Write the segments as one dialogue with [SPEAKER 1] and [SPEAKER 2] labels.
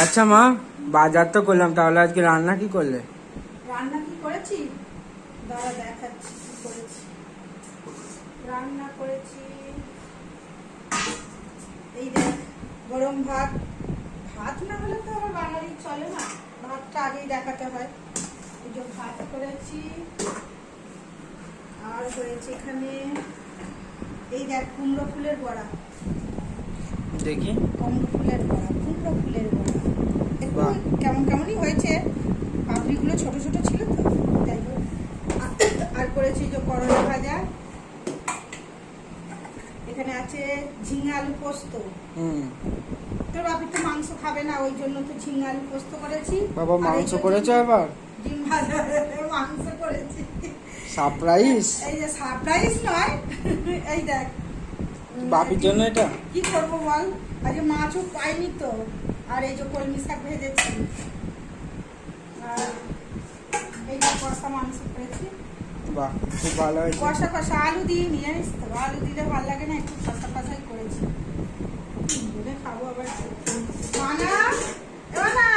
[SPEAKER 1] আচ্ছা মা, বাজার তো করলাম, তাহলে আজকে রান্না কি করলে?
[SPEAKER 2] রান্না কি করেছি দাঁড়া দেখাচ্ছি কি করেছি। রান্না করেছি এই দেখ, গরম ভাত। ভাত না হলে তো আমার বাঙালি চলে না, ভাতটা আগেই দেখাতে হয়। এই যে ভাত করেছি, আর হয়েছে এখানে এই দেখ কুমড়ো ফুলের বড়া।
[SPEAKER 1] দেখি।
[SPEAKER 2] কুমড়ো ফুলের বড়া, কুমড়ো ফুলের বড়া একটু
[SPEAKER 1] বাহ।
[SPEAKER 2] কেমন কেমনই হয়েছে, পাপড়িগুলো ছোট ছোট ছিল তো, যাই হোক। আর করেছি যে করলা ভাজা, এখানে আছে ঝিঙে আলু পোস্ত। তোর বাপি তো মাংস খাবে না, ওই জন্য তো ঝিঙে আলু পোস্ত করেছি।
[SPEAKER 1] বাবা
[SPEAKER 2] আর এই
[SPEAKER 1] মাংস
[SPEAKER 2] যে
[SPEAKER 1] করেছো এবার?
[SPEAKER 2] ডিম ভাজা, মাংস করেছি।
[SPEAKER 1] সারপ্রাইজ?
[SPEAKER 2] এই যে সারপ্রাইজ নয়, এই দেখ
[SPEAKER 1] বাপির জন্য এটা?
[SPEAKER 2] কি করবো বল, আজকে মাছও পাইনি তো। আর এই যে কলমি শাক ভেজেছি, আর এই যে কষা মাংস করেছি।
[SPEAKER 1] বাহ, খুব ভালো হয়েছে।
[SPEAKER 2] কষা কষা আলু দিইনি, জানিস তো, আলু দিলে ভালো লাগে না, একটু কষা কষাই করেছি। বলে খাবো আবার। মানা, এবার না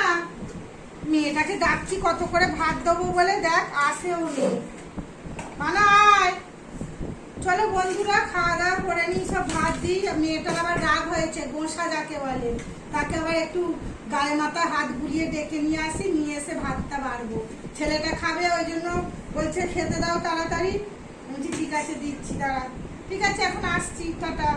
[SPEAKER 2] মেয়েটাকে ডাকছি কত করে ভাত দেবো বলে, দেখ আসেও নেই। মানা আয়, চলো বন্ধুরা খাওয়া দাওয়া করে নিই, সব ভাত দিই। মেয়েটার আবার রাগ হয়েছে, গোসা যাকে বলে, তাকে আবার একটু গায়ে মাথা হাত বুলিয়ে ডেকে নিয়ে আসি, নিয়ে এসে ভাতটা বাড়বো। ছেলেটা খাবে, ওই জন্য বলছে খেতে দাও তাড়াতাড়ি। বলছি ঠিক আছে দিচ্ছি, দাঁড়া। ঠিক আছে, এখন আসছি, টাটা।